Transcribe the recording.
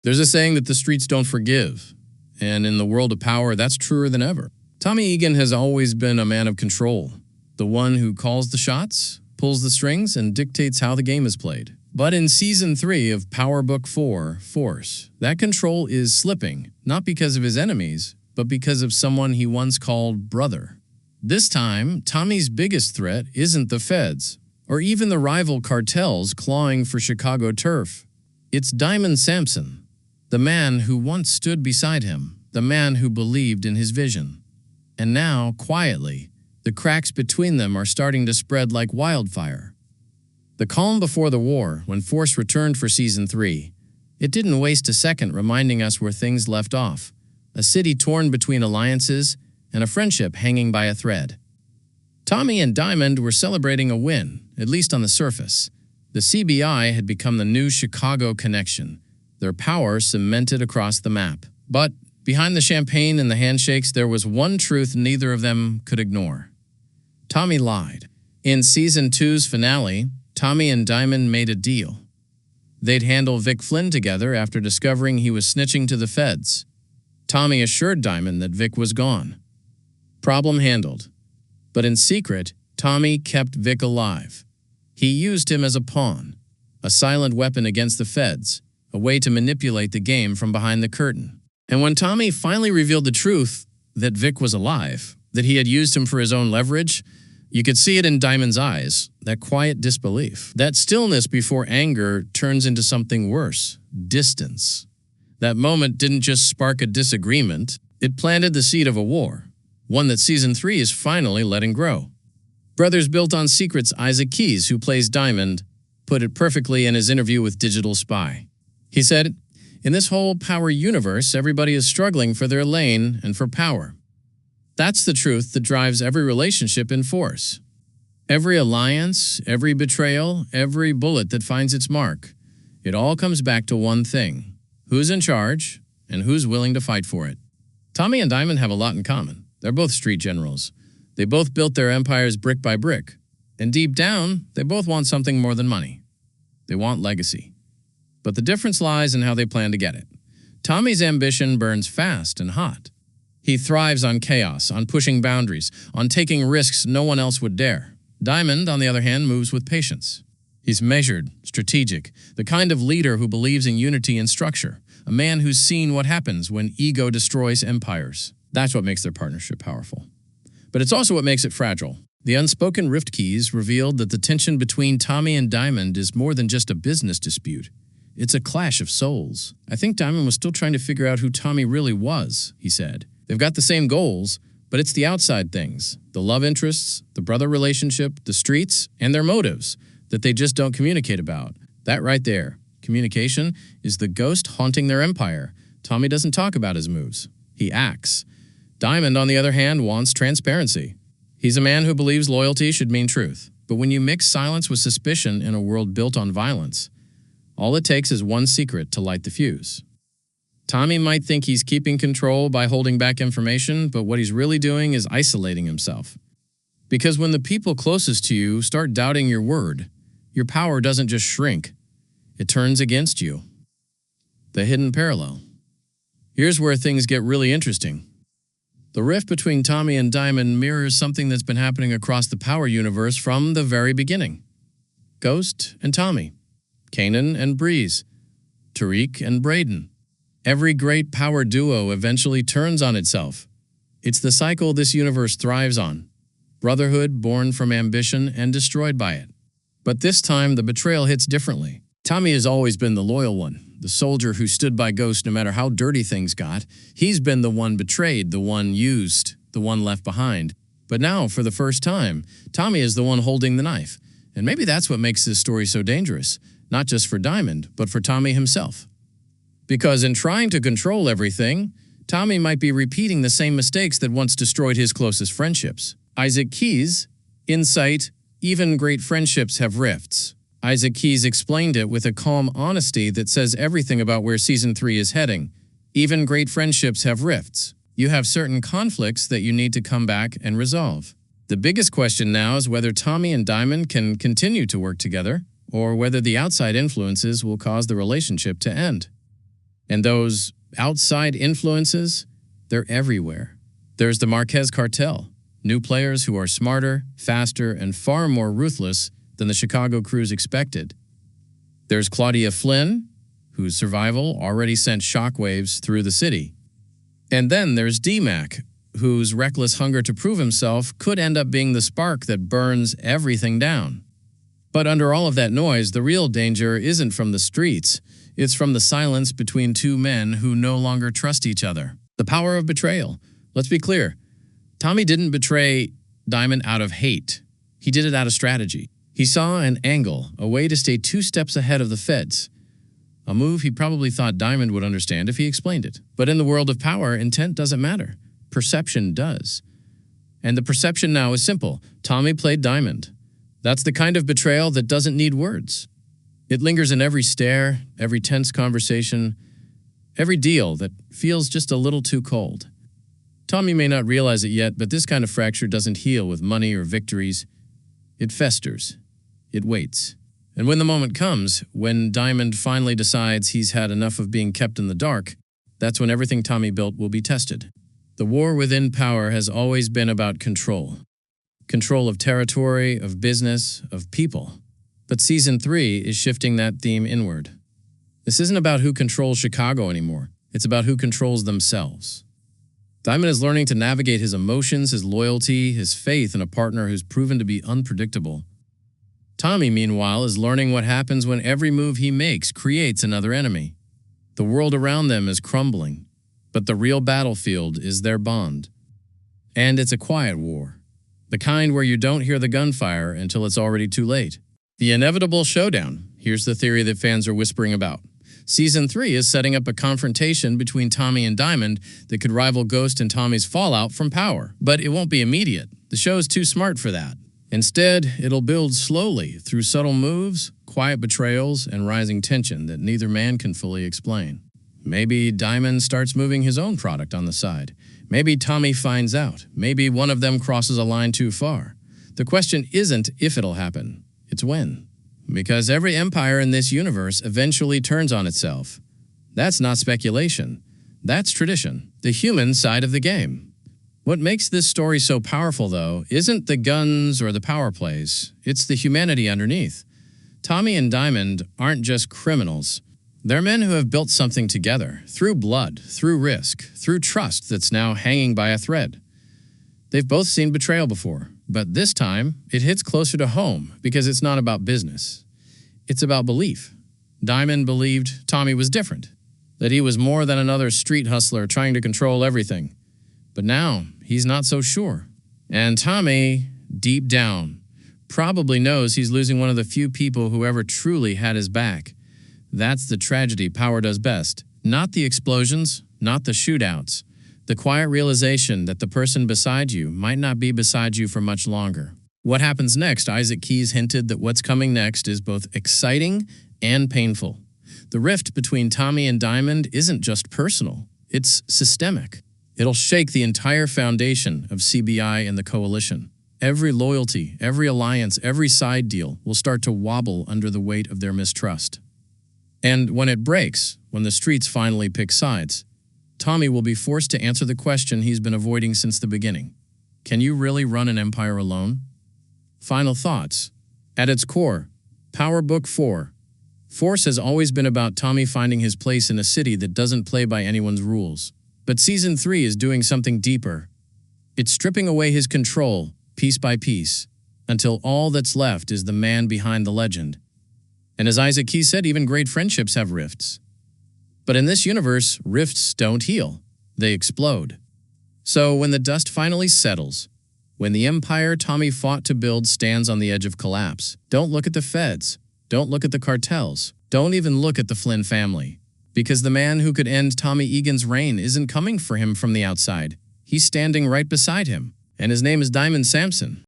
There's a saying that the streets don't forgive, and in the world of power, that's truer than ever. Tommy Egan has always been a man of control, the one who calls the shots, pulls the strings, and dictates how the game is played. But in Season 3 of Power Book 4, Force, that control is slipping, not because of his enemies, but because of someone he once called brother. This time, Tommy's biggest threat isn't the feds, or even the rival cartels clawing for Chicago turf. It's Diamond Sampson, the man who once stood beside him, the man who believed in his vision. And now, quietly, the cracks between them are starting to spread like wildfire. The calm before the war, when Force returned for Season 3, it didn't waste a second reminding us where things left off. A city torn between alliances and a friendship hanging by a thread. Tommy and Diamond were celebrating a win, at least on the surface. The CBI had become the new Chicago connection, their power cemented across the map. But behind the champagne and the handshakes, there was one truth neither of them could ignore. Tommy lied. In Season 2's finale, Tommy and Diamond made a deal. They'd handle Vic Flynn together after discovering he was snitching to the feds. Tommy assured Diamond that Vic was gone. Problem handled. But in secret, Tommy kept Vic alive. He used him as a pawn, a silent weapon against the feds, a way to manipulate the game from behind the curtain. And when Tommy finally revealed the truth, that Vic was alive, that he had used him for his own leverage, you could see it in Diamond's eyes, that quiet disbelief, that stillness before anger turns into something worse, distance. That moment didn't just spark a disagreement, it planted the seed of a war, one that Season 3 is finally letting grow. Brothers Built on Secret's Isaac Keys, who plays Diamond, put it perfectly in his interview with Digital Spy. He said, "In this whole power universe, everybody is struggling for their lane and for power. That's the truth that drives every relationship in Force. Every alliance, every betrayal, every bullet that finds its mark. It all comes back to one thing. Who's in charge and who's willing to fight for it?" Tommy and Diamond have a lot in common. They're both street generals. They both built their empires brick by brick. And deep down, they both want something more than money. They want legacy. But the difference lies in how they plan to get it. Tommy's ambition burns fast and hot. He thrives on chaos, on pushing boundaries, on taking risks no one else would dare. Diamond, on the other hand, moves with patience. He's measured, strategic, the kind of leader who believes in unity and structure, a man who's seen what happens when ego destroys empires. That's what makes their partnership powerful. But it's also what makes it fragile. The unspoken rift keys revealed that the tension between Tommy and Diamond is more than just a business dispute. It's a clash of souls. "I think Diamond was still trying to figure out who Tommy really was," he said. "They've got the same goals, but it's the outside things, the love interests, the brother relationship, the streets, and their motives that they just don't communicate about. That right there, communication, is the ghost haunting their empire. Tommy doesn't talk about his moves. He acts. Diamond, on the other hand, wants transparency. He's a man who believes loyalty should mean truth. But when you mix silence with suspicion in a world built on violence, all it takes is one secret to light the fuse. Tommy might think he's keeping control by holding back information, but what he's really doing is isolating himself. Because when the people closest to you start doubting your word, your power doesn't just shrink, it turns against you. The hidden parallel. Here's where things get really interesting. The rift between Tommy and Diamond mirrors something that's been happening across the power universe from the very beginning. Ghost and Tommy, Kanan and Breeze, Tariq and Braden. Every great power duo eventually turns on itself. It's the cycle this universe thrives on. Brotherhood born from ambition and destroyed by it. But this time, the betrayal hits differently. Tommy has always been the loyal one, the soldier who stood by Ghost no matter how dirty things got. He's been the one betrayed, the one used, the one left behind. But now, for the first time, Tommy is the one holding the knife. And maybe that's what makes this story so dangerous, not just for Diamond, but for Tommy himself. Because in trying to control everything, Tommy might be repeating the same mistakes that once destroyed his closest friendships. Isaac Keys, insight, even great friendships have rifts. Isaac Keys explained it with a calm honesty that says everything about where Season 3 is heading. Even great friendships have rifts. You have certain conflicts that you need to come back and resolve. The biggest question now is whether Tommy and Diamond can continue to work together, or whether the outside influences will cause the relationship to end. And those outside influences, they're everywhere. There's the Marquez cartel, new players who are smarter, faster, and far more ruthless than the Chicago crews expected. There's Claudia Flynn, whose survival already sent shockwaves through the city. And then there's D-Mac, whose reckless hunger to prove himself could end up being the spark that burns everything down. But under all of that noise, the real danger isn't from the streets. It's from the silence between two men who no longer trust each other. The power of betrayal. Let's be clear. Tommy didn't betray Diamond out of hate. He did it out of strategy. He saw an angle, a way to stay 2 steps ahead of the feds. A move he probably thought Diamond would understand if he explained it. But in the world of power, intent doesn't matter. Perception does. And the perception now is simple. Tommy played Diamond. That's the kind of betrayal that doesn't need words. It lingers in every stare, every tense conversation, every deal that feels just a little too cold. Tommy may not realize it yet, but this kind of fracture doesn't heal with money or victories. It festers. It waits. And when the moment comes, when Diamond finally decides he's had enough of being kept in the dark, that's when everything Tommy built will be tested. The war within power has always been about control. Control of territory, of business, of people. But Season 3 is shifting that theme inward. This isn't about who controls Chicago anymore. It's about who controls themselves. Diamond is learning to navigate his emotions, his loyalty, his faith in a partner who's proven to be unpredictable. Tommy, meanwhile, is learning what happens when every move he makes creates another enemy. The world around them is crumbling, but the real battlefield is their bond. And it's a quiet war. The kind where you don't hear the gunfire until it's already too late. The inevitable showdown. Here's the theory that fans are whispering about. Season 3 is setting up a confrontation between Tommy and Diamond that could rival Ghost and Tommy's fallout from power. But it won't be immediate. The show's too smart for that. Instead, it'll build slowly through subtle moves, quiet betrayals, and rising tension that neither man can fully explain. Maybe Diamond starts moving his own product on the side. Maybe Tommy finds out. Maybe one of them crosses a line too far. The question isn't if it'll happen, it's when. Because every empire in this universe eventually turns on itself. That's not speculation. That's tradition, the human side of the game. What makes this story so powerful, though, isn't the guns or the power plays. It's the humanity underneath. Tommy and Diamond aren't just criminals. They're men who have built something together, through blood, through risk, through trust that's now hanging by a thread. They've both seen betrayal before, but this time it hits closer to home because it's not about business. It's about belief. Diamond believed Tommy was different, that he was more than another street hustler trying to control everything. But now, he's not so sure. And Tommy, deep down, probably knows he's losing one of the few people who ever truly had his back. That's the tragedy power does best. Not the explosions, not the shootouts. The quiet realization that the person beside you might not be beside you for much longer. What happens next? Isaac Keyes hinted that what's coming next is both exciting and painful. The rift between Tommy and Diamond isn't just personal, it's systemic. It'll shake the entire foundation of CBI and the coalition. Every loyalty, every alliance, every side deal will start to wobble under the weight of their mistrust. And when it breaks, when the streets finally pick sides, Tommy will be forced to answer the question he's been avoiding since the beginning. Can you really run an empire alone? Final thoughts. At its core, Power Book 4. Force has always been about Tommy finding his place in a city that doesn't play by anyone's rules. But Season 3 is doing something deeper. It's stripping away his control, piece by piece, until all that's left is the man behind the legend. And as Isaac Keyes said, even great friendships have rifts. But in this universe, rifts don't heal. They explode. So when the dust finally settles, when the empire Tommy fought to build stands on the edge of collapse, don't look at the feds. Don't look at the cartels. Don't even look at the Flynn family. Because the man who could end Tommy Egan's reign isn't coming for him from the outside. He's standing right beside him. And his name is Diamond Sampson.